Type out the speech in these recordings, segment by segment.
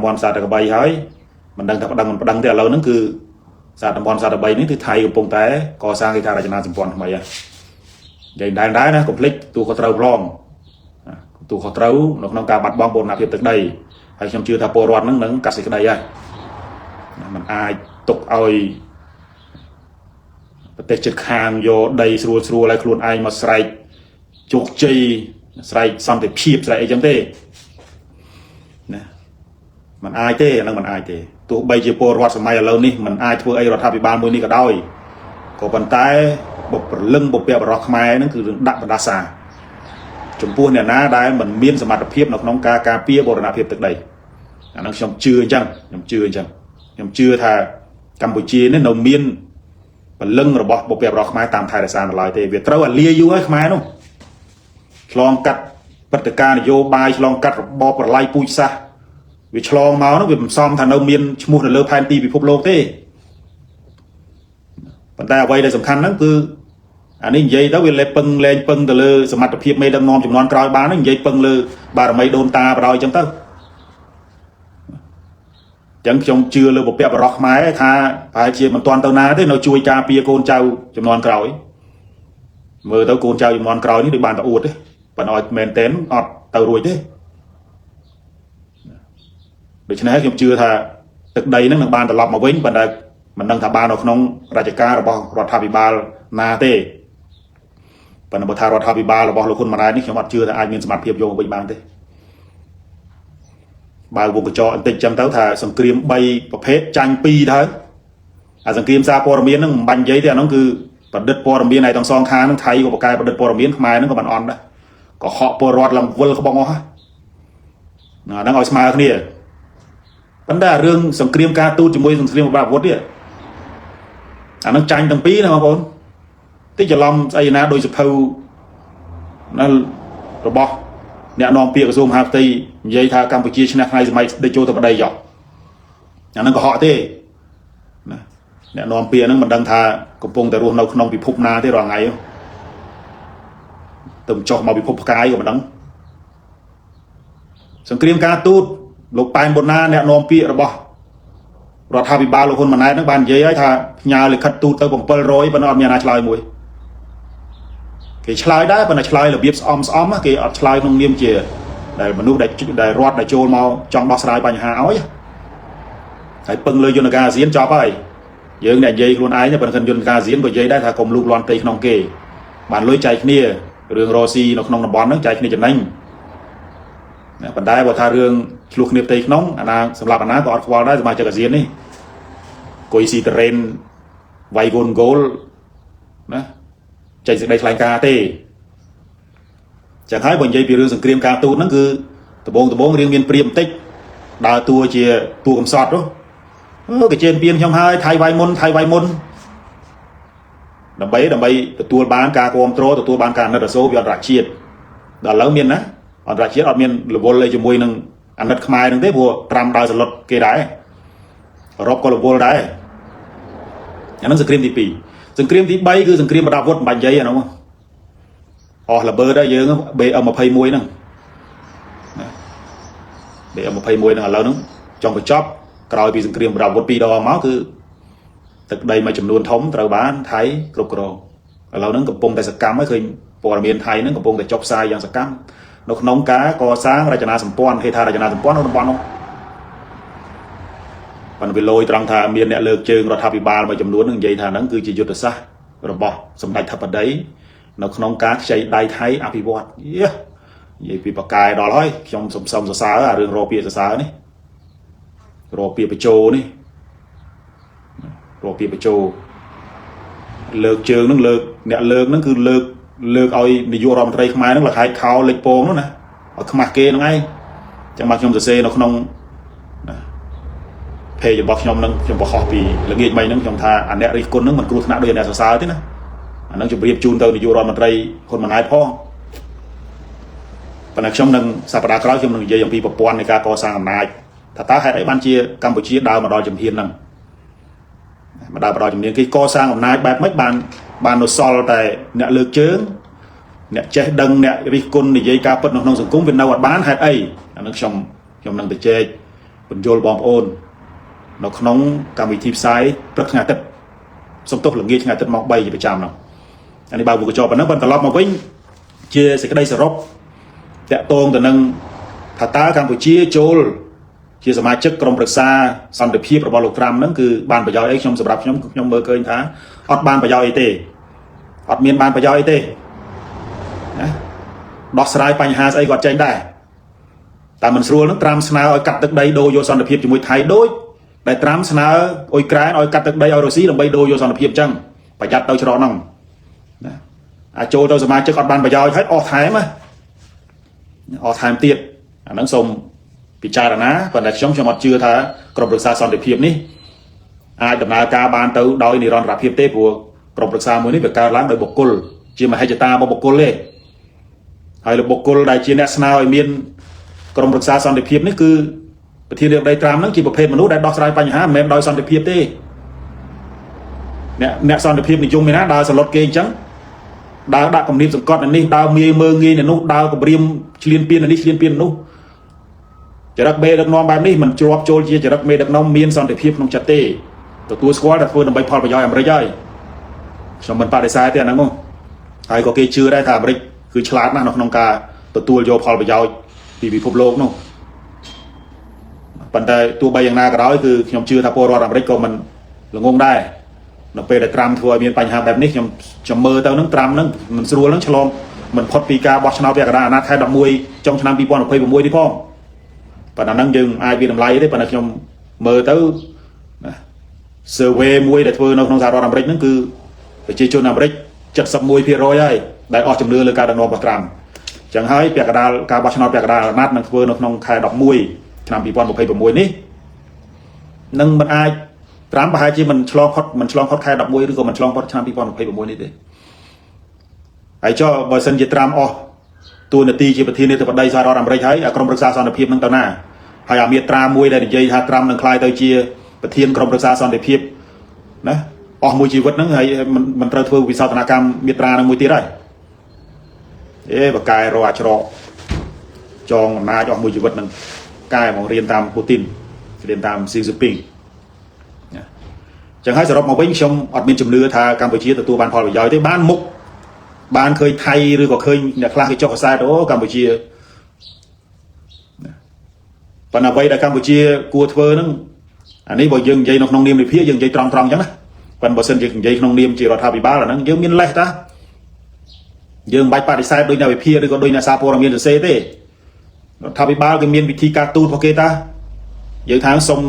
mòn sạt được bay hơi mình đang tập đăng thì lâu nó cứ sạt mòn sạt bay ní thì thay của bông té co sang cái thà là cho nó mòn mày à vậy đang đá nó complete tu có trâu long tu có trâu nó ca bật bom bồn nạp hiệp từ đây hay trong chưa thà po rọt nó cắt cái đây à mình ai tục ơiแต่จุดคางโยได้สัวอะไรครูนไอมาใส่จุกจีใส่ซ้ำแต่พีบใส่ไอจังเต้นะมันไอเต้นั่งมันไอเต้ตัวใบจีโปรวัดสมัยเรานี่มันไอทั่วไอรัฐบาลมือนี่ก็ได้ก็ปันท้ายบบลึงบบเปียบรอกไม้นั่นคือดักบรรดาซาจมพูเนี่ยนะได้เหมือนเมียนสมัติเพียบน้องกาเปียโบราณเพียบตึกใดนั่งชมเชื่อจังชมเชื่อถ้ากัมพูชีนี่เราเมียนมันลึงระบบเปียบรอกไม้ตามไทยสารลอยเตะเวียดเต้าเลียอยู่ไอ้ไม้นู่นลองกัดปฏิการโยบายลองกัดบอปไลปุยซะวิชลองเมาส์นู่นวิมซ้อมทางเราเมียนชมูนเลือพันตีพิภพโลกเต้ปัจจัยไว้ได้สำคัญนั่นคืออันนี้ยัยแล้วเวลาปึงแรงปึงแต่เลยสมัติเพียบไม่ดังนอมจำนวนกรอยบ้านนั่นยัยปึงเลยบาร์ไม่โดนตาบรอยจังเต้าจังจงเชื่อเลยบอกเปียบรอกไม้ค่ะภายเชียมันตอนเต้านาที่เราช่วยกาเปียโกนเจ้าจำนวนกรอยเมื่อเต้าโกนเจ้าจำนวนกรอยนี่ได้บานตะอูดปันออยเมนเทนอดเต้ารวยโดยฉะนั้นจงเชื่อถ้าตึกใดนั่งบานตะลอบมาเว้นปันใดมันนั่งทับบานออกน้องราชการระบอบรัฐบิบาลนาเต้ปันบทารัฐบิบาลระบอบเราคนมาได้นี่เขียนว่าเชื่อถ้าไอเมียนสมัติเพียบโยงไปบางเต้บางวงกระจอกติดจำเท้าถ่ายสังเกตใบประเภทจังปีเท่าสังเกตซาปอร์เมียนนั่งบันยัยแต่นั่นคือประเด็นปอร์เมียนในตองซองค้านั่งไทยกับปากกายประเด็นปอร์เมียนขมายนั่งกับบันออนได้ก็เคาะปอร์รอดลำวัลเขาบอกว่านั่งเอาสมาร์ทนี่ปัญหาเรื่องสังเกตการตูจมวยสังเกตแบบวัดเนี่ยนั่งจังตั้งปีนะครับผมที่จะล้อมไอ้นะโดยเฉพาะนั่นระบบเนี่ยนอมเปียกซูมฮาตียัยทากัมพูชีชนะใครสมัยได้โจทย์ตัวใดหยอกอย่างนั้นก็เหาะเต้เนี่ยนอมเปียนั่นมันดังทากระปงแต่รวมเราขนมปีพุบนาที่รอไงตึมจอกมาปีพุบกายกับมันดังสังเกตการตูดลงไปบนนาเนี่ยนอมเปียระบอบรัฐบาลเราคนมาไหนนักบานยัยทาญาเลยขัดตูดเตาของเปรร้อยบรรดาเมียนาชลายมวยcái slide đó bên này slide là biết om cái slide nông nghiêm chìa để mà nuôi để rót để trôn mau trong bao slide bao nhiêu áo ấy phải bưng lên cho nó diễn cho vậy giờ này dây luôn ai nhá bên thân dân diễn bởi dâyได้ถ้าcùngลูกลอนตีนองเกบ้านลอยใจเนี่ยเรื่องโรซีนกนองบอลนั่งใจเนี่ยจะนั่งเนี่ยปัจจัยว่าถ้าเรื่องลูกเนี่ยตีน้องอันนั้นสำหรับอันนั้นก็อัดควอลได้จะมาเจอกับdiễnนี่กุยซีเทรนไวโกลโกลนะใจสิ่งใดคลายกาเต้จากให้บนใจปีเรื่องสังเกตการตูนั่นคือตะบงเรียงเมียนเปรียมติ๊กดาวตัวเชียตัวกำสอดด้วยcái trên biên trong hai thay vai môn đầm bấyตัวbán cá com trôตัวbán cá nó là số việc rạch chiết đó lớn miền á còn rạch chiết ở miền là vô lấy cho mùi nâng ăn đất khai nâng thế vua trăm đào sợi lót kia đấy rộp có là vô đấy anh nóสังเกตที่ปีสังเกตที่ใบคือสังเกตมาดาวดใบใหญ่อะน้องอ๋อละเบอร์ได้เยอะนะเบอร์เอามาพายมวยนั่งเบอร์เอามาพายมวยนั่งแล้วนึงจองไปจ็อบกลายปีสังเกตมาดาวดปีดอม้าคือตึกใดมาจำนวนท้องตราบ้านไทยกรุบกรอเรานึงกับปงแต่สกัมไม่เคยปอร์เมียนไทยนึงกับปงแต่จ็อบทรายอย่างสกัมนกน้องกาก่อสร้างราชนาสัมปอนเฮธาราชนาสัมปอนน้องบอลน้องมันไปโรยตรังทาเมียนเนี่ยเลิกเชิงรัฐบิบาลมาจำนวนหนึ่งใหญ่ทานั้นคือจิยุทธศาสตร์ระบบสมเด็จทัพได้นกน้องกาใช้ได้ไทยอภิวัตเยอะยี่ปีปากกายดอร้อยชมสมสาเรื่องโรเปียสานี่โรเปียไปโจนี่โรเปียไปโจเลิกเชิงนั่งเลิกเนี่ยเลิกนั่นคือเลิกเอาในยุโรปไทยขมายนั่นแหละขายเขาเล็กโป่งนั่นนะเอาขมาเกนั่งไงจังมาชมเสนกน้องเพย์จะบอกชมนั่งชมบอกขอปีแล้วเงี้ยไม่นั่งชมท่าอันเนี้ยริคนนั่งมันกรุณาโดยเนี่ยสาวๆที่นะอันนั่งจะเรียบจูนเตอร์ในยูโรมันไรคนมันหายพ่อปนักชมนั่งสัปดาห์คราวชมนั่งเยี่ยมปีปปวนในการก่อสร้างอำนาจถ้าตาให้ได้บ้านเชียกัมพูชีดาวมาดอยจำเพียนนั่งมาดาวมาดอยจำเพียนที่ก่อสร้างอำนาจแบบไม่บานโนซอลแต่เนี่ยเลือกเชิงเนี่ยเจดังเนี่ยริคนในยี่การเปิดน้องสังคมเป็นนวัตบ้านให้ไอ้อันนั่งชมนั่งไปเจ បញ្យលបងប្អូននៅក្នុងកម្មវិធីផ្សាយព្រឹកថ្ងៃអាទិត្យសំទុះល្ងាចថ្ងៃអាទិត្យម៉ោង 3 ជាប្រចាំនោះអានេះបើវូកញ្ចប់ប៉ុណ្ណឹងបន្តត្រឡប់មកវិញជាសេចក្តីសរុបតាក់ទងទៅនឹងថាតើកម្ពុជាចូលជាសមាជិកក្រុមប្រឹក្សាសន្តិភាពរបស់លោកត្រាំហ្នឹងគឺបានប្រយោជន៍អីខ្ញុំសម្រាប់ខ្ញុំមើលឃើញថាអត់បានប្រយោជន៍អីទេអត់មានបានប្រយោជន៍អីទេណាដោះស្រាយបញ្ហាស្អីគាត់ចេញដែរតែមិនស្រួលហ្នឹងត្រាំស្នើឲ្យកាត់ទឹកដីដូរយកសន្តិភាពជាមួយថៃដូចដែលត្រាំស្នើអ៊ុយក្រែនឲ្យកាត់ទឹកដីឲ្យរុស្ស៊ីដើម្បីដូរយកសន្តិភាពអញ្ចឹងប្រយ័ត្នទៅច្រកហ្នឹងណាអាចចូលទៅសមាជិកអត់បានប្រយោជន៍ហើយអស់ថែមអស់ថែមទៀតអាហ្នឹងសូមពិចារណាប៉ុន្តែខ្ញុំអត់ជឿថាក្រុមប្រឹក្សាសន្តិភាពនេះអាចដំណើរការបានទៅដោយនិរន្តរភាពទេព្រោះក្រុមប្រឹក្សាមួយនេះវាកើតឡើងដោយបុគ្គលជាមហិច្ឆតារបស់បុគ្គលទេហើយលោកបុគ្គលដែលជាអ្នកស្នើឲ្យមានក្រុមប្រឹក្សាសន្តិភាពនេះគឺប្រធានាធិបតីត្រាំហ្នឹងជាប្រភេទមនុស្សដែលដោះស្រាយបញ្ហាមិនមែនដោយសន្តិភាពទេអ្នកសន្តិភាពនិយមឯណាដើរសឡុតគេអញ្ចឹងដើរដាក់គំនាបសង្កត់នៅនេះដើរងាយមើងងាយនៅនោះដើរគម្រាមឆ្លៀនពៀននៅនេះឆ្លៀនពៀននៅនោះចរិតមេដឹកនាំបែបនេះមិនជាប់ចូលជាចរិតមេដឹកនាំមានសន្តិភាពក្នុងចិត្តទេទទួលស្គាល់តែធ្វើដើម្បីផលប្រយោជន៍អាមេរិកហើយខ្ញុំមិនបដិសេធទេអាហ្នឹងហើយក៏គេជឿដែរថាអាមេរិកគឺឆ្លាតណាស់នៅក្នុងការទទួលយកផលប្រយោជន៍ពីពិភពលោកនោះប៉ុន្តែទោះបីយ៉ាងណាក៏ដោយគឺខ្ញុំជឿថាពលរដ្ឋអាមេរិកក៏មិនល្ងងដែរនៅពេលដែលត្រាំធ្វើឲ្យមានបញ្ហាបែបនេះខ្ញុំមើលទៅនឹងត្រាំនឹងមិនស្រួលនឹងឆ្លងមិនផុតពីការបោះឆ្នោតពាក់កណ្ដាលអាណត្តិខែ11ចុងឆ្នាំ2026នេះផងប៉ុន្តែហ្នឹងយើងអាចវាតម្លៃទេប៉ុន្តែខ្ញុំមើលទៅណា survey មួយដែលធ្វើនៅក្នុងសហរដ្ឋអាមេរិកហ្នឹងគឺប្រជាជនអាមេរិក 71% ហើយដែលអស់ជំនឿលើការដឹកនាំរបស់ត្រាំអញ្ចឹងហើយពាក់កណ្ដាលការបោះឆ្នោតពាក់កណ្ដាលអាណត្តិនឹងធ្វើនៅក្នុងខែ11ឆ្នាំ2026នេះនឹងមិនអាចត្រាំប្រហែលជាមិនឆ្លងផុតខែ11ឬក៏មិនឆ្លងផុតឆ្នាំ2026នេះទេហើយចុះបើសិនជាត្រាំអស់តួនាទីជាប្រធានាធិបតីសហរដ្ឋអាមេរិកហើយក្រុមប្រឹក្សាសន្តិភាពនឹងទៅណាហើយអាមាត្រាមួយដែលនិយាយថាត្រាំនឹងក្លាយទៅជាប្រធានក្រុមប្រឹក្សាសន្តិភាពណាអស់មួយជីវិតហ្នឹងហើយមិនត្រូវធ្វើវិសោធនកម្មមាត្រានឹងមួយទៀតហើយបកកែរកអាច្រកចងអំណាចអស់មួយជីវិតនឹងកែមករៀនតាមពូទីនរៀនតាមស៊ីស៊ីពីងចឹងហើយសរុបមកវិញខ្ញុំអត់មានជំនឿថាកម្ពុជាទទួលបានផលប្រយោជន៍ទេបានមុខបានឃើញថៃឬក៏ឃើញអ្នកខ្លះគេចុះកសែតអូកម្ពុជាប៉ុន្តែអ្វីដែលកម្ពុជាគួរធ្វើហ្នឹងអានេះបើយើងនិយាយនៅក្នុងនាមវិភាគយើងនិយាយត្រង់អញ្ចឹងណាប៉ុន្តែបើសិនជានិយាយក្នុងនាមជារដ្ឋាភិបាលអាហ្នឹងយើងមានលេសតាយើងមិនបាច់បដិសេធដោយអ្នកវិភាគឬក៏ដោយអ្នកសារព័ត៌មានសរសេរទេរដ្ឋាភិបាលគេមានវិធីការទូតរបស់គេតាយើងថាសូម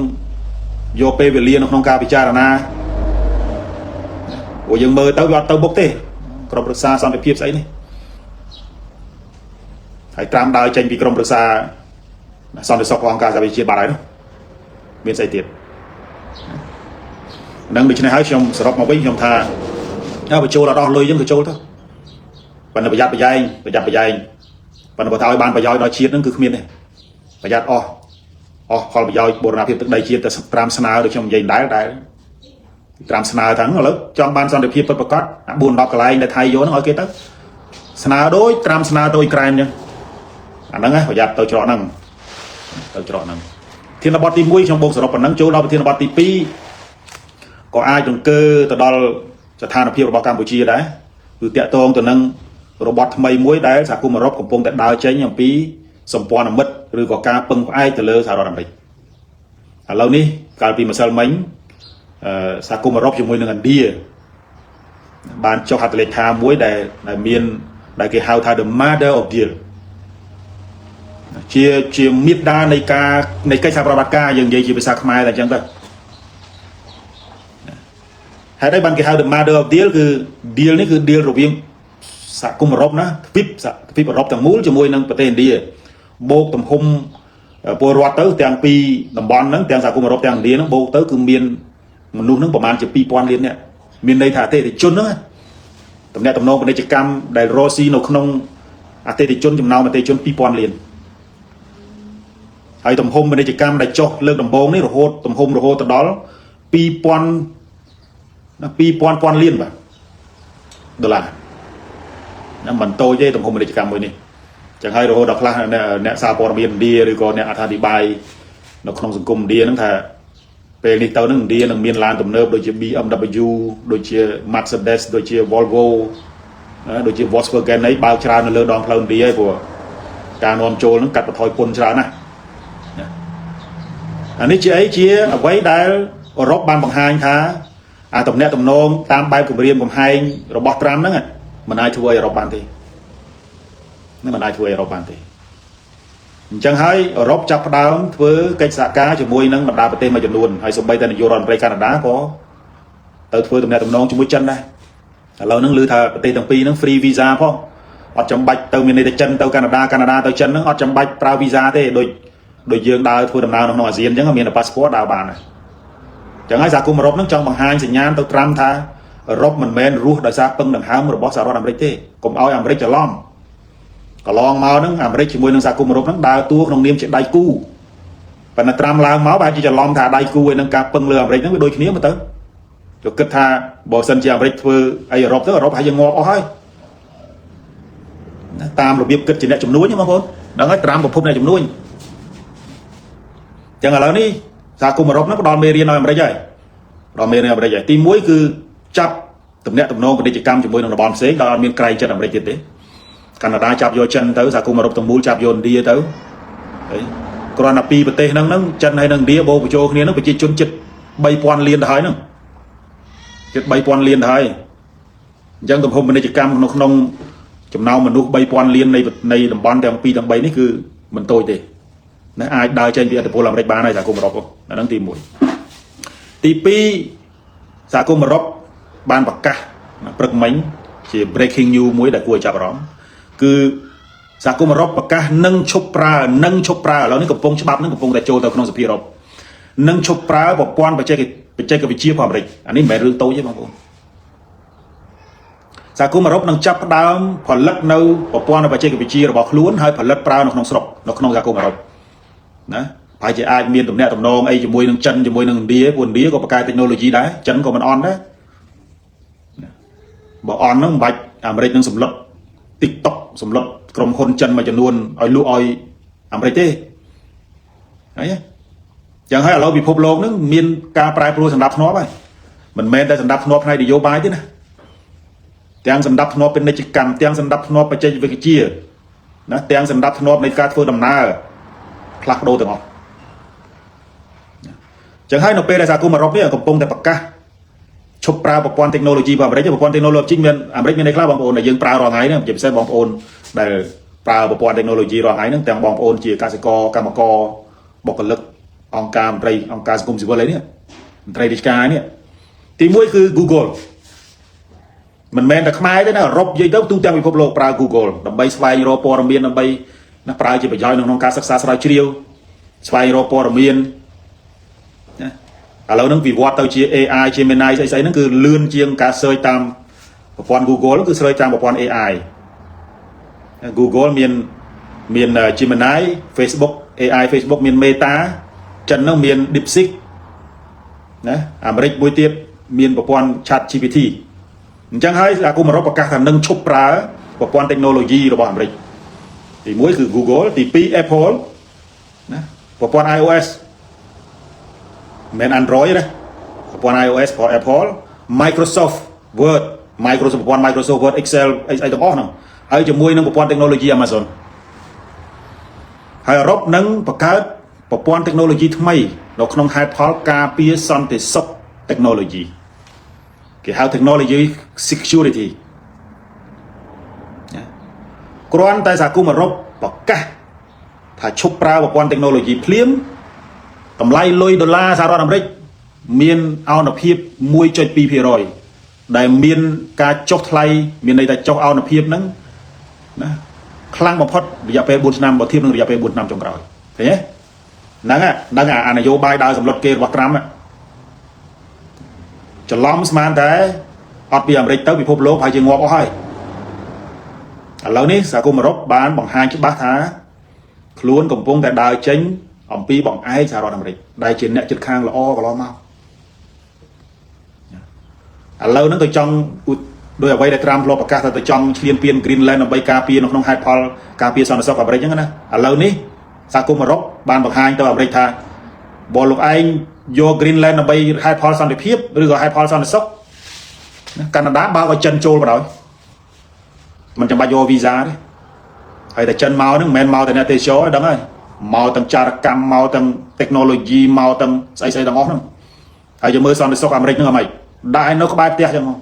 យកពេលវេលានៅក្នុងការពិចារណាព្រោះយើងមើលទៅវាអត់ទៅបុកទេក្រុមប្រឹក្សាសន្តិភាពស្អីនេះហើយត្រាំដើរចេញពីក្រុមប្រឹក្សាសន្តិសុខរបស់អង្គការសហប្រជាជាតិបាត់ហើយនោះមានស្អីទៀតនឹងដូច្នេះហើយខ្ញុំសរុបមកវិញខ្ញុំថាបើចូលអត់អស់លុយអញ្ចឹងក៏ចូលទៅប៉ុន្តែប្រយ័ត្នប្រយែងប៉ុន្តែបើថាឲ្យបានប្រយោជន៍ដល់ជាតិហ្នឹងគឺគ្មានទេប្រយ័ត្នអស់ផលប្រយោជន៍បូរណភាពទឹកដីជាតិតែត្រាំស្នើដូចខ្ញុំនិយាយដែរត្រាំស្នើថាឥឡូវចង់បានសន្តិភាពពិតប្រាកដ4-10កន្លែងដែលថៃយកហ្នឹងឲ្យគេទៅស្នើដូចត្រាំស្នើទៅអ៊ុយក្រែនអញ្ចឹងអាហ្នឹងប្រយ័ត្នទៅច្រកហ្នឹងធានបទទី1ខ្ញុំបូកសរុបប៉ុណ្ណឹងចូលដល់ប្រធានបទទី2ក៏អាចរង្គើទៅដល់ស្ថានភាពរបស់កម្ពុជាដែរគឺតាក់ទងទៅនឹងរបបថ្មីមួយដែលសហគមន៍អឺរ៉ុបកំពុងតែដើរចេញអំពីសម្ព័ន្ធមិត្តឬក៏ការពឹងផ្អែកទៅលើសហរដ្ឋអាមេរិកឥឡូវនេះកាលពីម្សិលមិញសហគមន៍អឺរ៉ុបជាមួយនឹងឥណ្ឌាបានចុះហត្ថលេខាមួយដែលគេហៅថា the mother of deal ជាមេត្តានៃកិច្ចសហប្រតិបត្តិការយើងនិយាយជាភាសាខ្មែរតែអញ្ចឹងទៅហើយបានគេហៅ the mother of deal គឺ deal នេះគឺ deal រវាងសហគមន៍អឺរ៉ុបណាទ្វីបអឺរ៉ុបទាំងមូលជាមួយនឹងប្រទេសឥណ្ឌាបូកទំហំពលរដ្ឋទៅទាំងពីរតំបន់ហ្នឹងទាំងសហគមន៍អឺរ៉ុបទាំងឥណ្ឌាហ្នឹងបូកទៅគឺមានមនុស្សហ្នឹងប្រហែលជា 2000 លាននាក់មានន័យថាអតិថិជនហ្នឹងតំណែងពាណិជ្ជកម្មដែលរស់ស៊ីនៅក្នុងអតិថិជនចំណោមអតិថិជន 2000 លានហើយទំហំពាណិជ្ជកម្មដែលចុះលើកដំបូងនេះទំហំរហូតទៅដល់ 2000 លានបាទដុល្លារណាមិនតូចទេទំហំពាណិជ្ជកម្មមួយនេះចឹងហើយរហូតដល់ខ្លះអ្នកសារព័ត៌មានឥណ្ឌាឬក៏អ្នកអត្ថាធិប្បាយ nó không dùng cùng đĩa nó thà về đi tàu nó đĩa nó miền lan tầm nơm đôi chia BMW đôi chia Mercedes đôi chia Volvo đôi chia Volkswagen ấy bao trà nó lơ đòn phơi đĩa của cả nôm trôi nó cắt vào thoi pôn trà này anh ấy chia ở quấy đá ở rốt ban bằng hai thá tầm nét tầm nôm tam bay cùng riêng cùng hai robot tram đó mình ai thua ở rốt ban thì nếu mình ai thua ở rốt ban thì chẳng hay ở rốt chắp đáo với cái xạ cá cho môi nâng mặt đá bờ mà chọn luôn hay số bay tên là Euro Ray Canada có tới thua tầm nét tầm nôm cho môi chân đây lâu nâng lư thà tây tầm pi nâng free visa không ở trong bạch tàu miền này chân tàu Canada tàu chân nó ở trong bạch prao visa thế đôi dương đào thua đầm nào nó nói riêng chẳng là miền là passport đào bàn này chẳng ai giả cùng rốt nó trong bằng hai sinh nhan tàu tram tha rốt mình men ruột đại sa pưng đằng hám rồi bó xà rốt Amerik thế cùng ao Amerik cho lom có lon máu nó Amerik chỉ môi nó giả cùng rốt nó đào tua trong niêm chuyện đại cu và nó tram lao máu bạn chỉ cho lom thà đại cu với nâng cả pưng lừa Amerik nó đôi khi mà tới rồi kết tha bỏ sân chỉ Amerik vừa ai rốt tới rốt hay giờ ngọt thôi tam là biết kết chỉ này chấm núi nhưng mà không đang nói tram một phút này chấm núi chẳng là ní sao cùng mà rốt nó có đòn mê riêng nói mà đây vậy đòn mê riêng mà đây vậy tim muối cứ chắp tụm nẹt tụm nô và đi chỉ cam chụp môi nó bom xế đòn miền cây chân làm đây chết đấy Canada chắp vô chân tới sao cùng mà rốt tụm mũi chắp vô đi tới đấy còn là pi bờ tây nâng chân hay nâng đi bô của châu kia nó phải chỉ chôn chật bay quan liên thái nữa chật bay quan liên thái chẳng tụm hôm bên đây chỉ cam nó không chụm nào mình nuốt bay quan liên này tụm ban tầm pi tầm bayនេះគឺមិនតូចទេណាអាចដើរចេញពីអត្តពលអាមេរិកបានហើយសហគមន៍អឺរ៉ុបហ្នឹងទី1ទី2សហគមន៍អឺរ៉ុបបានប្រកាសព្រឹកមិញជា breaking news មួយដែលគួរឲ្យចាប់អារម្មណ៍គឺសហគមន៍អឺរ៉ុបប្រកាសនឹងឈប់ប្រើឥឡូវនេះកំពុងច្បាប់នឹងកំពុងតែចូលទៅក្នុងសភាអឺរ៉ុបនឹងឈប់ប្រើប្រព័ន្ធបច្ចេកវិទ្យារបស់អាមេរិកអានេះមិនមែនរឿងតូចទេបងប្អូនសហគមន៍អឺរ៉ុបនឹងចាប់ផ្ដើមផលិតនៅប្រព័ន្ធបច្ចេកវិទ្យារបស់ខ្លួនហើយផលិតប្រើនៅក្នុងស្រុកនៅក្នុងសហគមន៍អឺរ៉ុបណាហើយជាអាចមានទំនាក់ទំនងអីជាមួយនឹងចិនជាមួយនឹងឥណ្ឌាព្រោះឥណ្ឌាក៏បង្កើត technology ដែរចិនក៏មិនអន់ដែរបើអន់ហ្នឹងមិនបាច់អាមេរិកនឹងសម្លុត TikTok សម្លុតក្រុមហ៊ុនចិនមួយចំនួនឲ្យលក់ឲ្យអាមេរិកទេហើយចឹងហើយឥឡូវពិភពលោកហ្នឹងមានការប្រែប្រួលសម្រាប់ធ្នាប់ហើយមិនមែនតែសម្រាប់ធ្នាប់ផ្នែកនយោបាយទេណាទាំងសម្រាប់ធ្នាប់ពាណិជ្ជកម្មទាំងសម្រាប់ធ្នាប់បច្ចេកវិទ្យាណាទាំងសម្រាប់ធ្នាប់នៃការធ្វើដំណើរផ្លាស់ប្ដូរទាំងអស់ចឹងហើយនៅពេលដែលសហគមន៍អឺរ៉ុបនេះកំពុងតែប្រកាសឈប់ប្រើប្រព័ន្ធ technology របស់អាមេរិកប្រព័ន្ធ technology មានអាមេរិកមានន័យខ្លះបងប្អូនដែលយើងប្រើរាល់ថ្ងៃនេះជាពិសេសបងប្អូនដែលប្រើប្រព័ន្ធ technology រាល់ថ្ងៃហ្នឹងទាំងបងប្អូនជាកសិករកម្មករបុគ្គលិកអង្គការមន្ត្រីអង្គការសង្គមស៊ីវិលអីនេះមន្ត្រីរាជការនេះទី1គឺ Google មិនមែនតែខ្មែរទេណាអឺរ៉ុបនិយាយទៅទូទាំងពិភពលោកប្រើ Google ដើម្បីស្វែងរកព័ត៌មានដើម្បីណាប្រើជាប្រយោជន៍ក្នុងការសិក្សាស្រាវជ្រាវស្វែងរកព័ត៌មានណាឥឡូវហ្នឹងវិវត្តទៅជា AI Gemini ស្អីហ្នឹងគឺលឿនជាងការ search តាមប្រព័ន្ធ Google គឺ search តាមប្រព័ន្ធ AI Google មាន Gemini Facebook AI Facebook មាន Meta ចិនហ្នឹងមាន DeepSeek ណាអាមេរិកមួយទៀតមានប្រព័ន្ធ ChatGPT អញ្ចឹងហើយសហគមន៍អឺរ៉ុបប្រកាសថានឹងឈប់ប្រើប្រព័ន្ធ technology របស់អាមេរិកទី1គឺ Google ទី2 Apple ណាប្រព័ន្ធ iOS មិន Android ទេប្រព័ន្ធ iOS របស់ Apple Microsoft Word ប្រព័ន្ធ Microsoft Word Excel អីទាំងអស់ហ្នឹងហើយជាមួយនឹងប្រព័ន្ធ technology Amazon ហើយអឺរ៉ុបនឹងបង្កើតប្រព័ន្ធ technology ថ្មីនៅក្នុងហេតុផលការពារសន្តិសុខ technology គេហៅ technology security គ្រាន់តែសហគមន៍អឺរ៉ុបប្រកាសថាឈប់ប្រើប្រព័ន្ធ technology ភ្លាមតម្លៃលុយដុល្លារសហរដ្ឋអាមេរិកមានអនុភាព 1.2% ដែលមានការចុះថ្លៃមានន័យថាចុះអនុភាពហ្នឹងណាខ្លាំងបំផុតរយៈពេល4ឆ្នាំបើធៀបនឹងរយៈពេល4ឆ្នាំចុងក្រោយឃើញទេហ្នឹងអានយោបាយដើរសម្លុតគេរបស់ត្រាំច្រឡំស្មានតែអត់ពីអាមេរិកទៅពិភពលោកហើយជាងាប់អស់ហើយឥឡូវនេះសហគមន៍អឺរ៉ុបបានបង្ហាញច្បាស់ថាខ្លួនកំពុងតែដើរចេញអំពីបង្អែកសហរដ្ឋអាមេរិកដែលជាអ្នកជិតខាងល្អកន្លងមកឥឡូវហ្នឹងទៅចង់ដោយអ្វីដែលត្រាំធ្លាប់ប្រកាសថាទៅចង់ឈ្លានពាន Greenland ដើម្បីការពារនៅក្នុងហេតុផលការពារសន្តិសុខអាមេរិកហ្នឹងណាឥឡូវនេះសហគមន៍អឺរ៉ុបបានបង្ហាញទៅអាមេរិកថា บ่លោកឯងយក Greenland ដើម្បីហេតុផលសន្តិភាពឬក៏ហេតុផលសន្តិសុខកាណាដាបើកឲ្យចិនចូលបណ្ដោយមិនចាំបាច់យកវីសាទេហើយតែចិនមកហ្នឹងមិនមែនមកតែអ្នកទេសចរទេដឹងហើយមកទាំងចារកម្មមកទាំង technology មកទាំងស្អីទាំងអស់ហ្នឹងហើយយើងមើលសន្តិសុខអាមេរិកហ្នឹងអីដាក់ឲ្យនៅក្បែរផ្ទះចឹងមក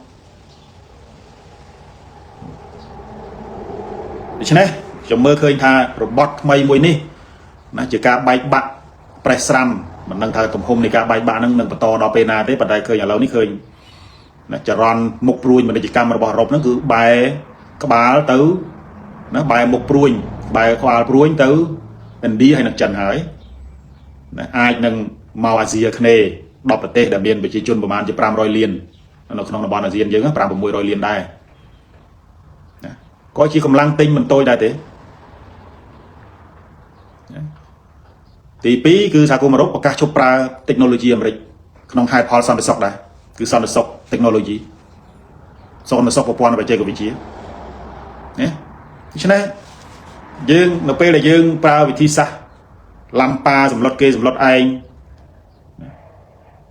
ដូច្នេះខ្ញុំមើលឃើញថារបត់ថ្មីមួយនេះណាជាការបែកបាក់ប្រេះស្រាំមិនដឹងថាទំហំនៃការបែកបាក់ហ្នឹងនឹងបន្តដល់ពេលណាទេប៉ុន្តែឃើញឥឡូវនេះឃើញណាចរន្តមុខព្រួញពាណិជ្ជកម្មរបស់អឺរ៉ុបហ្នឹងគឺបែរក្បាលទៅណាបែរមុខព្រួញបែរក្បាលព្រួញទៅឥណ្ឌាហើយនិងចិនហើយណាអាចនឹងមកអាស៊ីអាគ្នេយ៍10ប្រទេសដែលមានប្រជាជនប្រមាណជា500លាននៅក្នុងតំបន់អាស៊ានយើង5-600លានដែរណាក៏ជាកម្លាំងទិញមិនតូចដែរទេទី2គឺសហគមន៍អឺរ៉ុបប្រកាសជប់ប្រើ technology អាមេរិកក្នុងហេតុផលសន្តិសុខដែរគឺសន្តិសុខ technology សន្តិសុខប្រព័ន្ធបច្ចេកវិទ្យាណាដូច្នេះយើងនៅពេលដែលយើងប្រើវិធីសាស្ត្រឡំប៉ាសម្លុតគេសម្លុតឯង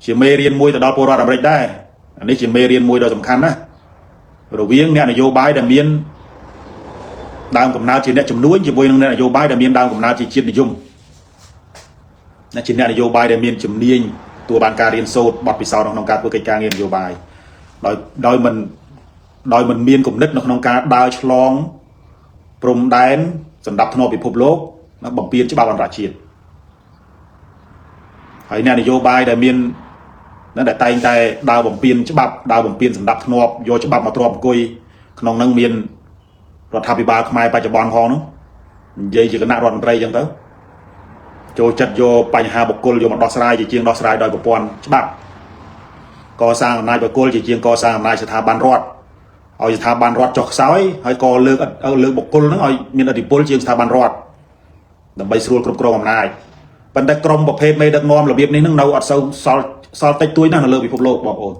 ជាមេរៀនមួយទៅដល់ពលរដ្ឋអាមេរិកដែរអានេះជាមេរៀនមួយដ៏សំខាន់ណារវាងអ្នកនយោបាយដែលមានដើមកំណើតជាអ្នកជំនួញជាមួយនឹងអ្នកនយោបាយដែលមានដើមកំណើតជាជាតិនិយមណាជាអ្នកនយោបាយដែលមានជំនាញទទួលបានការរៀនសូត្របទពិសោធន៍ក្នុងការធ្វើកិច្ចការងារនយោបាយដោយមិនមានគំនិតនៅក្នុងការដើរឆ្លងព្រំដែនសម្រាប់ធ្នាប់ពិភពលោកបំពេញច្បាប់អន្តរជាតិហើយអ្នកនយោបាយដែលមានដែលតែងតែដើរបំពេញច្បាប់ដើរបំពេញសម្រាប់ធ្នាប់យកច្បាប់មកទ្រាំអង្គុយក្នុងនឹងមានរដ្ឋាភិបាលខ្មែរបច្ចុប្បន្នផងនោះនិយាយជាគណៈរដ្ឋមន្ត្រីអញ្ចឹងទៅចូលចិត្តយកបញ្ហាបុគ្គលយកមកដោះស្រាយជាជាងដោះស្រាយដោយប្រព័ន្ធច្បាប់កសាងអំណាចបុគ្គលជាជាងកសាងអំណាចស្ថាប័នរដ្ឋឲ្យស្ថាប័នរដ្ឋចុះខ្សោយហើយក៏លើកបុគ្គលហ្នឹងឲ្យមានឥទ្ធិពលជាងស្ថាប័នរដ្ឋដើម្បីស្រួលគ្រប់គ្រងអំណាចប៉ុន្តែក្រមប្រភេទមេដឹកនាំរបៀបនេះនឹងនៅអត់សូវសល់តិចតួចណាស់នៅលើពិភពលោកបងប្អូន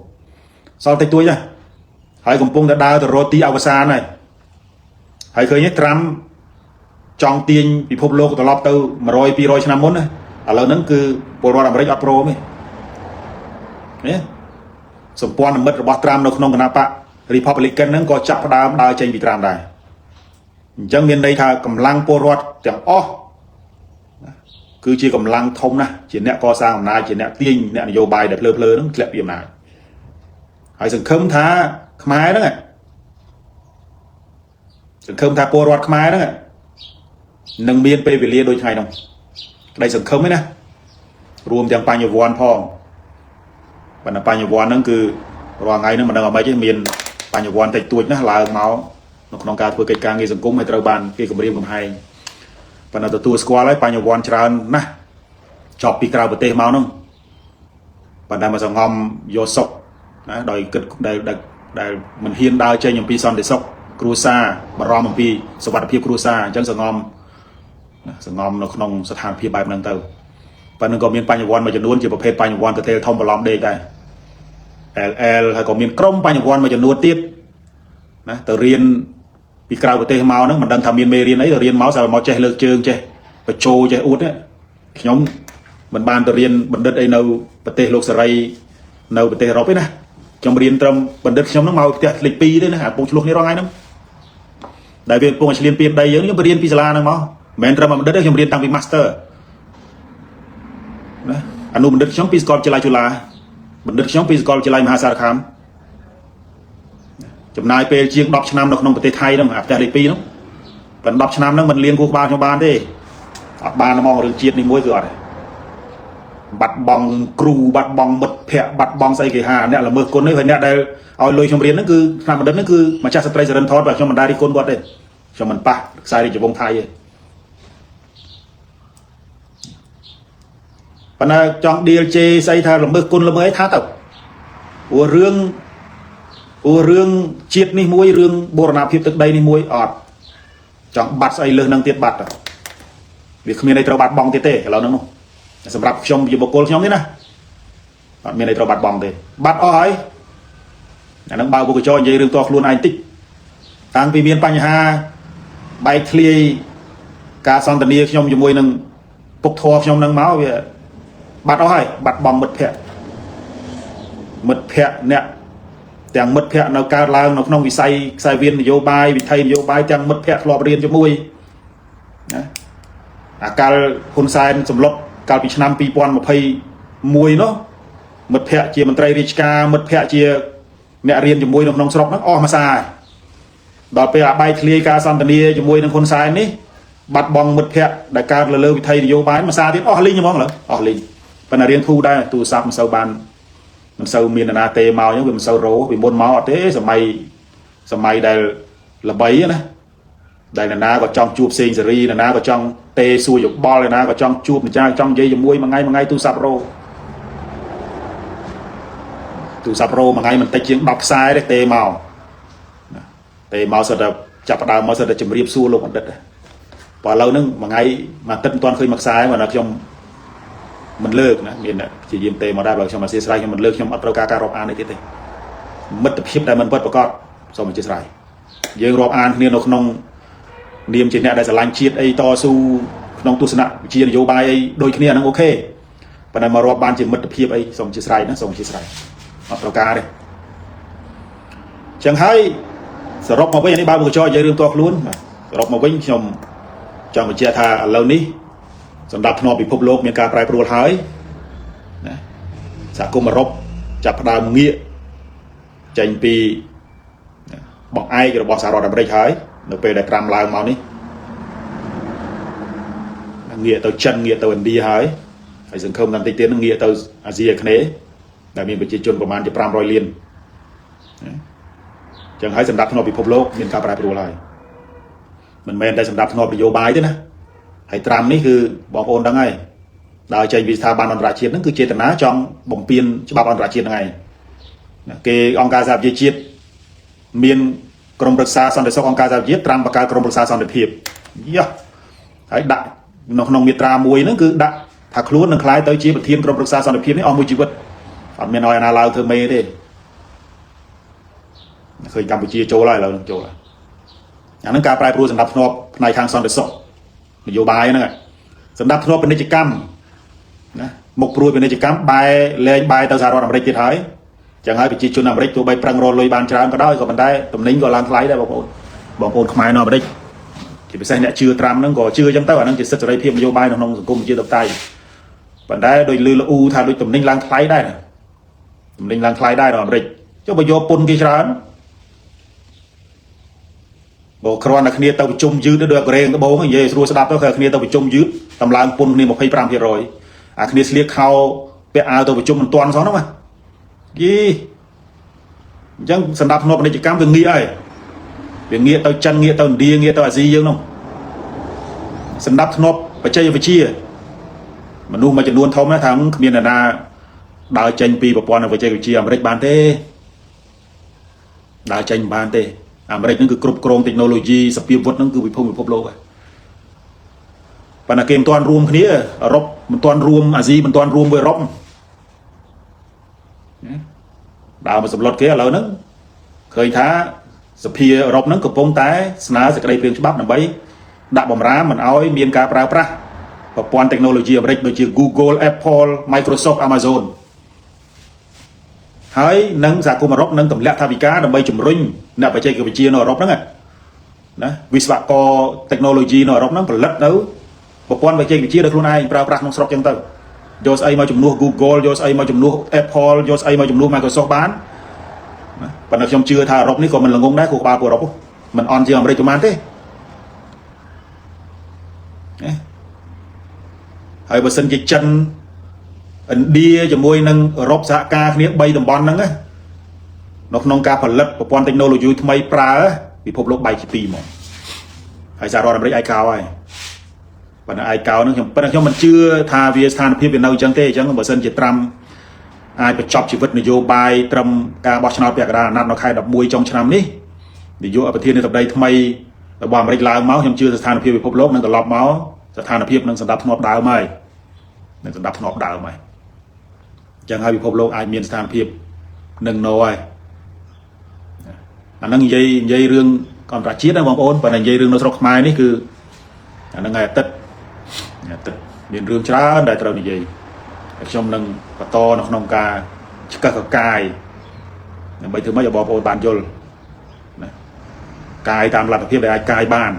សល់តិចតួចណាស់ហើយកំពុងតែដើរទៅរកទីអវសានហើយឃើញទេត្រាំចង់ទាញពិភពលោកត្រឡប់ទៅ100-200ឆ្នាំមុនណាឥឡូវហ្នឹងគឺពលរដ្ឋអាមេរិកអត់ព្រមទេសម្ព័ន្ធមិត្តរបស់ត្រាំនៅក្នុងគណៈបក Republican ហ្នឹងក៏ចាប់ផ្ដើមដើរចេញពីត្រាំដែរអញ្ចឹងមានន័យថាកម្លាំងពលរដ្ឋទាំងអស់គឺជាកម្លាំងធំណាស់ជាអ្នកកសាងអំណាចជាអ្នកទាញអ្នកនយោបាយដែលភ្លើហ្នឹងធ្លាក់ពីអំណាចហើយសង្ឃឹមថាខ្មែរហ្នឹងសង្ឃឹមថាពលរដ្ឋខ្មែរហ្នឹងនឹងមានពេលវេលាដូចថ្ងៃហ្នឹងក្តីសង្ឃឹមឯណារួមទាំងបញ្ញវន្តផងបណ្ដាបញ្ញវន្តហ្នឹងគឺរាល់ថ្ងៃហ្នឹងមិនដឹងអ្វីទេមានបញ្ញវន្តតិចតួចណាស់ឡើងមកនៅក្នុងការធ្វើកិច្ចការងារសង្គមហើយត្រូវបានគេគម្រាមកំហែងប៉ុន្តែទទួលស្គាល់ហើយបញ្ញវន្តច្រើនណាស់ចប់ពីក្រៅប្រទេសមកហ្នឹងប៉ុន្តែមកសងំយកសុខណាដោយគិតដែលមិនហ៊ានដើរចេញអំពីសន្តិសុខគ្រួសារបារម្ភអំពីសុវត្ថិភាពគ្រួសារអញ្ចឹងសងំនៅក្នុងស្ថានភាពបែបហ្នឹងទៅប៉ុន្តែក៏មានបញ្ញវន្តមួយចំនួនជាប្រភេទបញ្ញវន្តកតេលធំបន្លំដេកដែរ LL ហើយក៏មានក្រុមបញ្ញវន្តមួយចំនួនទៀតណាទៅរៀនពីក្រៅប្រទេសមកហ្នឹងមិនដឹងថាមានមេរៀនអីទៅរៀនមកស្អាតមកចេះលើកជើងចេះបញ្ចូលចេះអួតខ្ញុំមិនបានទៅរៀនបណ្ឌិតអីនៅប្រទេសលោកសេរីនៅប្រទេសអឺរ៉ុបទេណាខ្ញុំរៀនត្រឹមបណ្ឌិតខ្ញុំហ្នឹងមកផ្ទះលេខ2ទេណាអាពងឆ្លោះនេះរងថ្ងៃហ្នឹងដែលវាពងឆ្លៀនពីដីយើងខ្ញុំរៀនពីសាលាហ្នឹងមកមិនមែនត្រឹមបណ្ឌិតទេខ្ញុំរៀនតាំងពី Master ណាអនុបណ្ឌិតខ្ញុំពីសាកលវិទ្យាល័យจุฬាបណ្ឌិតខ្ញុំពីសាកលវិទ្យាល័យមហាសារខេមចំណាយពេលជាង10ឆ្នាំនៅក្នុងប្រទេសថៃហ្នឹងអាផ្ទះលេខ2ហ្នឹងប៉ុន្តែ10ឆ្នាំហ្នឹងមិនលៀនគូក្បាលខ្ញុំបានទេអត់បានហ្មងរឿងជាតិនេះមួយគឺអត់ទេបាត់បង់គ្រូបាត់បង់មិត្តភ័ក្តិបាត់បង់ស្អីគេហាអ្នកល្មើសគុណនេះហើយអ្នកដែលឲ្យលុយខ្ញុំរៀនហ្នឹងគឺថ្នាក់បណ្ឌិតហ្នឹងគឺម្ចាស់ស្ត្រីសរិនថតបាទខ្ញុំមិនដែររីគុណគាត់ទេខ្ញុំមិនប៉ះខ្សែរាជវង្សថៃទេប៉ុន្តែចង់ដៀលជេស្អីថាល្មើសគុណល្មើសអីថាទៅព្រោះរឿងជាតិនេះមួយរឿងបូរណភាពទឹកដីនេះមួយអត់ចង់បាត់ស្អីលើសនឹងទៀតបាត់វាគ្មានអីត្រូវបាត់បង់ទៀតទេឥឡូវហ្នឹងនោះសម្រាប់ខ្ញុំជាបុគ្គលខ្ញុំទេណាអត់មានអីត្រូវបាត់បង់ទេបាត់អស់ហើយអានឹងបើពុកកញ្ចក់និយាយរឿងតខ្លួនឯងតិចតាំងពីមានបញ្ហាបែកធ្លាយការសន្ទនាខ្ញុំជាមួយនឹងពុកធរខ្ញុំនឹងមកវា បាត់អស់ហើយបាត់បង់មិត្តភ័ក្តិអ្នកទាំងមិត្តភ័ក្តិនៅកើតឡើងនៅក្នុងវិស័យខ្សែវៀននយោបាយវិថីនយោបាយទាំងមិត្តភ័ក្តិធ្លាប់រៀនជាមួយណាអាកាលហ៊ុនសែនសម្លុតកាលពីឆ្នាំ2021នោះមិត្តភ័ក្តិជាមន្ត្រីរាជការមិត្តភ័ក្តិជាអ្នករៀនជាមួយនៅក្នុងស្រុកហ្នឹងអស់មួយសារដល់ពេលអាបែកធ្លាយការសន្ទនាជាមួយនឹងហ៊ុនសែននេះបាត់បង់មិត្តភ័ក្តិដែលកើតលើវិថីនយោបាយមួយសារទៀតអស់លីងហ្មងឡើយអស់លីងប៉ុន្តែរៀនធូរដែរទូរស័ព្ទមិនសូវបានមិនសូវមានណាទេមកអញ្ចឹងវាមិនសូវរោពីមុនមកអត់ទេសម័យដែលល្បីណាដែលណាក៏ចង់ជួបផ្សេងសេរីណាក៏ចង់ទេសួរយោបល់ណាក៏ចង់ជួបម្ចាស់ចង់និយាយជាមួយមួយថ្ងៃទូរស័ព្ទរោមួយថ្ងៃមិនតិចជាង10ខ្សែទេមកសិតតែចាប់ផ្ដើមមកសិតតែជម្រាបសួរលោកបណ្ឌិតបើឥឡូវហ្នឹងមួយថ្ងៃមួយអាទិត្យមិនទាន់ឃើញមួយខ្សែមកណាខ្ញុំមិនលើកណាមានជាយាមទេមកដែរបើខ្ញុំអធិស្ឋានខ្ញុំមិនលើកខ្ញុំអត់ត្រូវការរាប់អានអីទៀតទេមិត្តភាពដែលមិនពិតប្រាកដសូមអធិស្ឋានយើងរាប់អានគ្នានៅក្នុងនាមជាអ្នកដែលស្រឡាញ់ជាតិអីតស៊ូក្នុងទស្សនវិជ្ជានយោបាយអីដូចគ្នាហ្នឹងអូខេប៉ុន្តែមករាប់បានជាមិត្តភាពអីសូមអធិស្ឋានណាសូមអធិស្ឋានអត់ត្រូវការទេចឹងហើយសរុបមកវិញនេះបើមកចោលនិយាយរឿងតខ្លួនសរុបមកវិញខ្ញុំចង់បញ្ជាក់ថាឥឡូវនេះសម្រាប់ធ្នាប់ពិភពលោកមានការប្រែប្រួលហើយណាសហគមន៍អឺរ៉ុបចាប់ផ្ដើមងាកចេញពីបង្អែករបស់សហរដ្ឋអាមេរិកហើយនៅពេលដែលត្រាំឡើងមកនេះងាកទៅចិនងាកទៅឥណ្ឌាហើយសង្ឃឹមតាមតិចទៀតនឹងងាកទៅអាស៊ីអាគ្នេយ៍ដែលមានប្រជាជនប្រមាណជា500លានចឹងហើយសម្រាប់ធ្នាប់ពិភពលោកមានការប្រែប្រួលហើយមិនមែនតែសម្រាប់ធ្នាប់នយោបាយទេណាហើយត្រាំនេះគឺបងប្អូនដឹងហើយដើរចេញពីស្ថាប័នអន្តរជាតិហ្នឹងគឺចេតនាចង់បំពេញច្បាប់អន្តរជាតិហ្នឹងឯងគេអង្គការសហប្រជាជាតិមានក្រុមប្រឹក្សាសន្តិសុខអង្គការសហប្រជាជាតិត្រាំបង្កើតក្រុមប្រឹក្សាសន្តិភាពហើយដាក់នៅក្នុងមាត្រា1ហ្នឹងគឺដាក់ថាខ្លួននឹងក្លាយទៅជាប្រធានក្រុមប្រឹក្សាសន្តិភាពនេះអស់មួយជីវិតអត់មានឲ្យណាឡើងធ្វើមេទេឃើញកម្ពុជាចូលហើយឥឡូវនឹងចូលហើយអាហ្នឹងការប្រែប្រួលសម្រាប់ធ្នាប់ផ្នែកខាងសន្តិសុខនយោបាយហ្នឹងសម្រាប់ធ្នាប់ពាណិជ្ជកម្មណាមុខព្រួយពាណិជ្ជកម្មលែងបែរទៅសហរដ្ឋអាមេរិកទៀតហើយចឹងហើយប្រជាជនអាមេរិកទោះបីប្រឹងរកលុយបានច្រើនក៏ដោយក៏ប៉ុន្តែតំណែងក៏ឡើងថ្លៃដែរបងប្អូនខ្មែរនៅអាមេរិកជាពិសេសអ្នកជឿត្រាំហ្នឹងក៏ជឿចឹងទៅអាហ្នឹងជាសិទ្ធិសេរីភាពនយោបាយនៅក្នុងសង្គមប្រជាធិបតេយ្យប៉ុន្តែដោយលឺល្អូថាដូចតំណែងឡើងថ្លៃដែរតំណែងឡើងថ្លៃដែរនៅអាមេរិកចុះបើយកពុនគេច្រើនបើគ្រាន់តែគ្នាទៅប្រជុំយឺតដូចអក្រែងដបងនិយាយស្រួលស្ដាប់ទៅគ្នាទៅប្រជុំយឺតតម្លើងពុនគ្នា 25% អាគ្នាស្លៀកខោពាក់អាវទៅប្រជុំមិនទាន់សោះហ្នឹងយីអញ្ចឹងសម្រាប់ធ្នាប់ពាណិជ្ជកម្មវាងាកហើយវាងាកទៅចិនងាកទៅឥណ្ឌាងាកទៅអាស៊ីយើងហ្នឹងសម្រាប់ធ្នាប់បច្ចេកវិទ្យាមនុស្សមួយចំនួនធំណាថាគ្មាននរណាដើរចេញពីប្រព័ន្ធបច្ចេកវិទ្យាអាមេរិកបានទេដើរចេញមិនបានទេអាមេរិកហ្នឹងគឺគ្រប់គ្រងតិចណូឡូជីសពាវវុធហ្នឹងគឺពិភពលោកហើយប៉ុន្តែគេមិនទាន់រួមគ្នាអឺរ៉ុបមិនទាន់រួមអាស៊ីមិនទាន់រួមvớiអឺរ៉ុបដើរមកសម្លុតគេឥឡូវហ្នឹងឃើញថាសភាអឺរ៉ុបហ្នឹងកំពុងតែស្នើសេចក្តីព្រាងច្បាប់ដើម្បីដាក់បំរាមមិនឲ្យមានការប្រើប្រាស់ប្រព័ន្ធតិចណូឡូជីអាមេរិកដូចជា Google Apple Microsoft Amazon ហើយនឹងសហគមន៍អឺរ៉ុបនឹងទម្លាក់ថវិកាដើម្បីជំរុញអ្នកបច្ចេកវិទ្យានៅអឺរ៉ុបហ្នឹងណាវិស្វករ technology នៅអឺរ៉ុបហ្នឹងផលិតនៅប្រព័ន្ធបច្ចេកវិទ្យាដោយខ្លួនឯងប្រើប្រាស់ក្នុងស្រុកចឹងទៅយកស្អីមកជំនួស Google យកស្អីមកជំនួស Apple យកស្អីមកជំនួស Microsoft បានណាប៉ុន្តែខ្ញុំជឿថាអឺរ៉ុបនេះក៏មិនល្ងងដែរគូក្បាលពួកអឺរ៉ុបមិនអន់ជាងអាមេរិកប៉ុន្មានទេហើយបើសិនជាចិនឥណ្ឌាជាមួយនឹងអឺរ៉ុបសហការគ្នា3តំបន់ហ្នឹងណានៅក្នុងការផលិតប្រព័ន្ធ technology ថ្មីប្រើពិភពលោកបែកជាពីរមកហើយសហរដ្ឋអាមេរិកឯកោហើយប៉ុន្តែឯកោហ្នឹងខ្ញុំមិនជឿថាវាស្ថានភាពវានៅអញ្ចឹងទេអញ្ចឹងបើសិនជាត្រាំអាចបញ្ចប់ជីវិតនយោបាយត្រឹមការបោះឆ្នោតពាក់កណ្ដាលអាណត្តិនៅខែ11ចុងឆ្នាំនេះនាយកប្រធានាធិបតីថ្មីរបស់អាមេរិកឡើងមកខ្ញុំជឿស្ថានភាពពិភពលោកនឹងត្រឡប់មកស្ថានភាពនឹងសម្រាប់ធ្នាប់ដើមហើយនឹងសម្រាប់ធ្នាប់ដើមហើយអញ្ចឹងហើយពិភពលោកអាចមានស្ថានភាពនឹងណូហើយអាហ្នឹងនិយាយរឿងអន្តរជាតិណាបងប្អូនប៉ុន្តែនិយាយរឿងនៅស្រុកខ្មែរនេះគឺអាហ្នឹងហើយអាទិត្យមានរឿងច្រើនដែលត្រូវនិយាយ trong nâng và to nó không ca cả cài bây thứ mấy giờ bỏ ô bàn vô cài tam là phía về ai cài bàn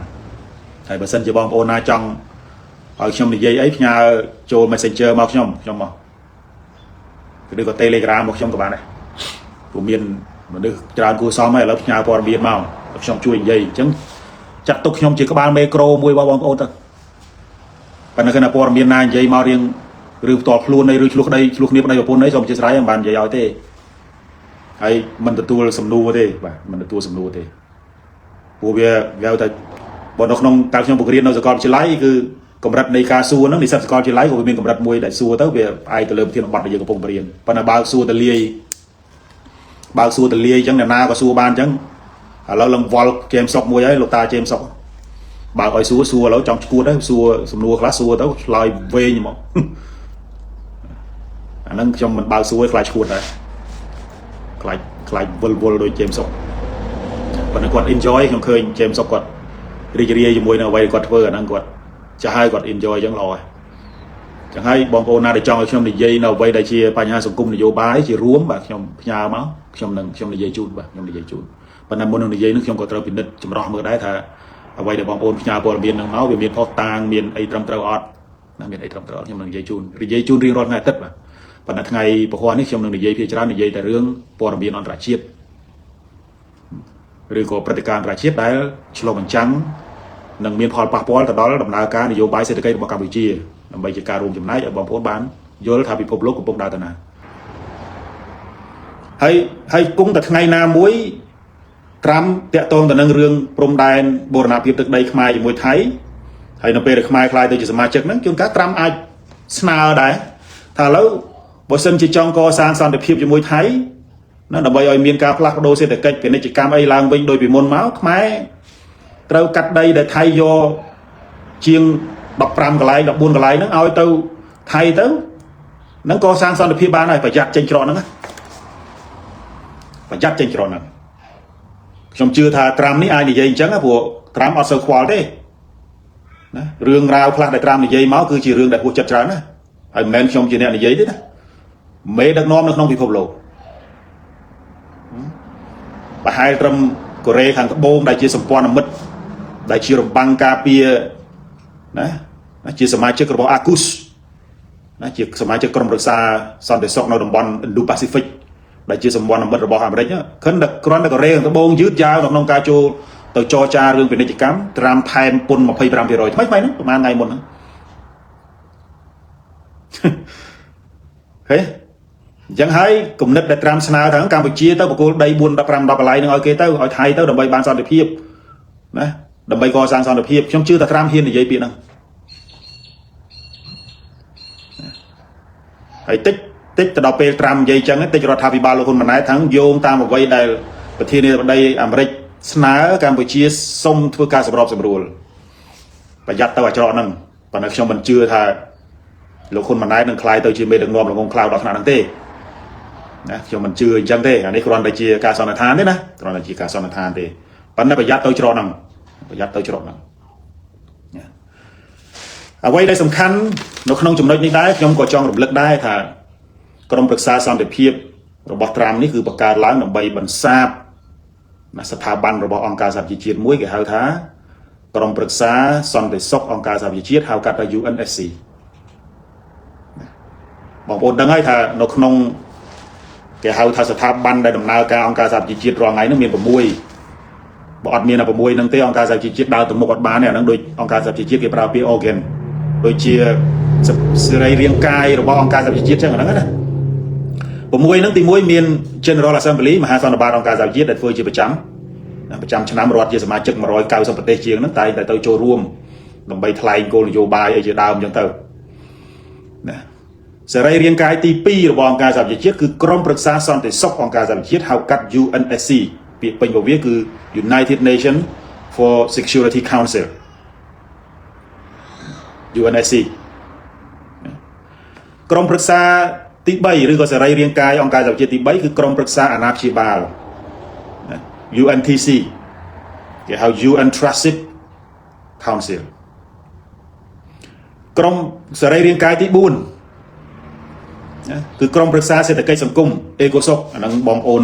thầy bà sân chỉ bom ô na trong ở trong thì dây ấy nhà cho messenger mọc trong mà cái đây có telegram một trong các bạn này của miền mà được tràn cua xóm này là nhà bò miền màu trong chui dây chẳng chặt tục trong chỉ có 3 micro mùi bao bom ô thôi và nó cái nào bò miền này dây màu riêng rượu tọt luôn đây rượu lúc đây lúc này ở đấy xong chỉ trái bàn dây ói thế hay mình tự tua sầm nua thế và mình tự tua sầm nua thế bùa bia gạo tại bọn nó không tạo cho một cái nó sẽ còn chỉ lấy cứ cầm đặt này cá xua nó thì sắp còn chỉ lấy của mình cầm đặt mùi đại xua tới về ai từ lớn thì nó bật được cái bông bền và là bao xua từ lia chẳng là na có xua ban chẳng lâu lần vol chém sọc mùi ấy lột ta chém sọc bao coi xua lâu trong cua đấy xua sầm nua class xua tới lòi về như mà nó trong mình bao xua class chuột đấy class vol đôi chém sọc và nó còn enjoy không khơi chém sọc còn ria cho mùi nào vậy còn vơ năng còn cho hai còn enjoy chẳng lòi chẳng hay bom ô na để cho trong này dây nào vậy đại chia ba nhà sông cung này vô bái chỉ ruống và trong nhà máu trong này dây chun và trong này dây chun và nằm môn này dây nước trong có trâu bình định chấm rõ mưa đá thà vậy để bom ôn nhà bò miền năng máu về miền phò tang miền ấy trầm trâu ọt là miền ấy trầm trâu trong này dây chun riêng rồi ngày tết và là ngày bữa qua này trong này dây phía trái này dây tại riêng bò miền on rải chiết rồi cóประติการรายชีพได้ฉลองจังนังเมียนพอลปะปอลแต่ดอลดำนาการนโยบายเศรษฐกิจของกัมพูชีนำไปจัดการรวมจำนายบอมโพสบ้านโยนทาพิภพโลกกับปงดาวตนาให้กุ้งแต่ไงนามุ้ยตรัมเตะตรงแต่นังเรื่องพรมแดนโบราณพิตึกใดขมายมวยไทยให้นำไปขมายคลายตัวจิตสมาชิกนั้นจนการตรัมอาจสนาได้ถ้าแล้วบทสนทนาจงก่อสร้างสันติภาพมวยไทยนั่นดับใบอ้อยเมียนกาพลักโดเศรษฐกิจเป็นกิจกรรมไอ้ลางวิ่งโดยปีมนเมาส์แม้เรากัดใดแต่ไทยโยเชียงดับปรามกลายดับบุญกลายนั่งเอาเต้าไทยเต้านั่งก่อสร้างสันติภาพบ้านไหนประหยัดเจนจรนั่งประหยัดเจนจรนั่งชมชื่อท่าตรามนี่ไอ้นี่ยัยจังนะพวกตรามเอาเสือควาได้นะเรื่องราวพลัดแต่ตรามนี่ยัยเมาส์คือจีเรื่องแต่พวกจัดจานนะไอ้แมนชมจีเนี่ยนี่ยัยด้วยนะเมย์ดักน้อมนักน้องพิภพโลvà hai trăm Korea hàng bom đại chia sầm quan mất đại chia băng cà pia đấy chia sầm mai trước của Akus chia sầm mai trước của Romania son để sọc nào đồng bằng Indo-Pacific đại chia sầm quan mất của Hàn đấy nhá khấn đặc Korea hàng bom dứt dao đồng nông ca châu từ cho cha riêng về đây chỉ cắm ram time pun mà phay ram thì rồi mấy nó mà ngày một thế chẳng hay cùng nứt để tram sna thằng Campuchia tới một cô đây buôn đập ram đập lại nữa tới ở Thái tới đồng bay ban son được hiệp đấy đồng bay co sang son được hiệp trong chưa ta tram hiên thì dây bị năng hãy tích từ đầu pe tram dây chẳng tích rồi thà bị ba lô con mà nãy thằng vô ta một quay đây và thiên này đây Americ sna Campuchia sông thưa ca sập rộp sập rùa và giặt tao vào cho năng và nó trong mình chưa thà lô con mà nãy đang khai tới chỉ mê được ngon là con cloud đọc nào đang tê cho mình chưa chẳng thế anh ấy còn đại chia cả son than đấy nè còn là chỉ cả son than thế vẫn là phải dắt tới cho nằng phải dắt tới cho nằng à quay đây sầm khăn nó không chụp nói như đấy trong có trong động lựcได้ถ้ากรมปรึกษาสันติภาพระบบตรามนี่คือประกาศล้างนำใบบรรทราบสถาบันระบบองค์การสหประชาชาติมุ้ยกับเฮาท้ากรมปรึกษาสันติสุของค์การสหประชาชาติเฮากัด UNSC บอกว่าดังให้ถ้าเราขนมแกเฮาทาสถาบันได้ดำเนินการองค์การสหประชาชาติรองไงนั่นมีประมวยบอดมีนะประมวยนั่งเตะองค์การสหประชาชาติดาวตัวมุกบ้านเนี่ยนั่งโดยองค์การสหประชาชาติเกี่ยวกับปีออเกนโดยเชียร์สื่อเรียงกายระบบองค์การสหประชาชาติเช่นนั้นนะประมวยนั่งตีมวยมีน General Assembly มหาสันติบาลองค์การสหประชาชาติได้เฟอร์จีประจำชนะมรดกสมาชิกมาร้อยเก้าสมปติเชียงนั่งแต่เตาโจรวมลงไปทลายโกลโยบายไอเจดาวยังเตาสลายเรียงกายตีปีระบบองค์การสหประชาชาติคือกรมปรึกษาสันติสุของค์การสหประชาชาติเฮากัด UNSC เป็นบทวิคือ United Nations for Security Council UNSC กรมปรึกษาตีใบหรือก็สลายเรียงกายองค์การสหประชาชาติตีใบคือกรมปรึกษาอาณาพิบาล UNTC ที่เฮา UN Trusted Council กรมสลายเรียงกายตีบุญ គឺក្រុមប្រឹក្សាសេដ្ឋកិច្ចសង្គមអេកូសុកអានឹងបងប្អូន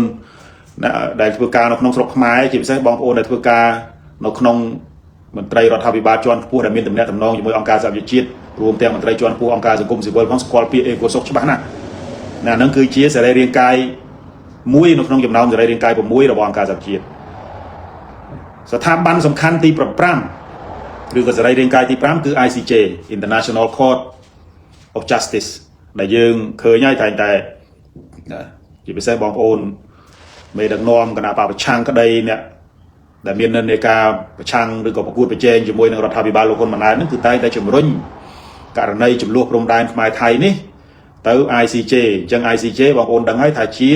ដែលធ្វើការនៅក្នុងស្រុកខ្មែរជាពិសេសបងប្អូនដែលធ្វើការនៅក្នុងមន្ត្រីរដ្ឋាភិបាលជាន់ខ្ពស់ដែលមានតំណែងតំណងជាមួយអង្គការសហប្រជាជាតិរួមទាំងមន្ត្រីជាន់ខ្ពស់អង្គការសង្គមស៊ីវិលផងស្គាល់ពាក្យអេកូសុកច្បាស់ណាស់ហ្នឹងគឺជាសរីរាង្គកាយមួយនៅក្នុងចំណោមសរីរាង្គកាយ6របស់អង្គការសហជាតិស្ថាប័នសំខាន់ទី5ឬក៏សរីរាង្គកាយទី5គឺ ICJ International Court of Justice ដែលយើងឃើញហើយតែជាពិសេសបងប្អូនមេដឹកនាំគណៈបព្វប្រឆាំងក្តីអ្នកដែលមាននិន្នាការប្រឆាំងឬក៏ប្រកួតប្រជែងជាមួយនឹងរដ្ឋាភិបាលលោកហ៊ុនម៉ាណែតហ្នឹងគឺតែងតែជំរុញករណីចំនួនព្រំដែនខ្មែរថៃនេះទៅ ICJ អញ្ចឹង ICJ បងប្អូនដឹងហើយថាជា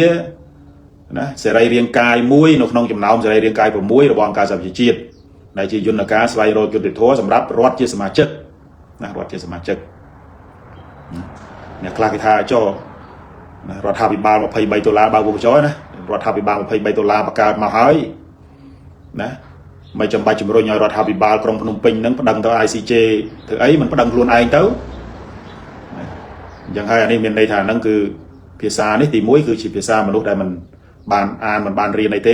ណាសរីរាង្គកាយមួយនៅក្នុងចំណោមសរីរាង្គកាយ6របស់អង្គការសហប្រជាជាតិដែលជាយន្តការស្វែងរកយុត្តិធម៌សម្រាប់រដ្ឋជាសមាជិកណារដ្ឋជាសមាជិកអ្នកខ្លះគេថាចុះរដ្ឋាភិបាល$23បើពុកចុះណារដ្ឋាភិបាល$23បង្កើតមកហើយណាមិនចាំបាច់ជំរុញឲ្យរដ្ឋាភិបាលក្រុងភ្នំពេញហ្នឹងប្តឹងទៅ ICJ ធ្វើអីមិនប្តឹងខ្លួនឯងទៅអញ្ចឹងហើយអានេះមានន័យថាហ្នឹងគឺភាសានេះទី1គឺជាភាសាមនុស្សដែលមិនបានអានមិនបានរៀនអីទេ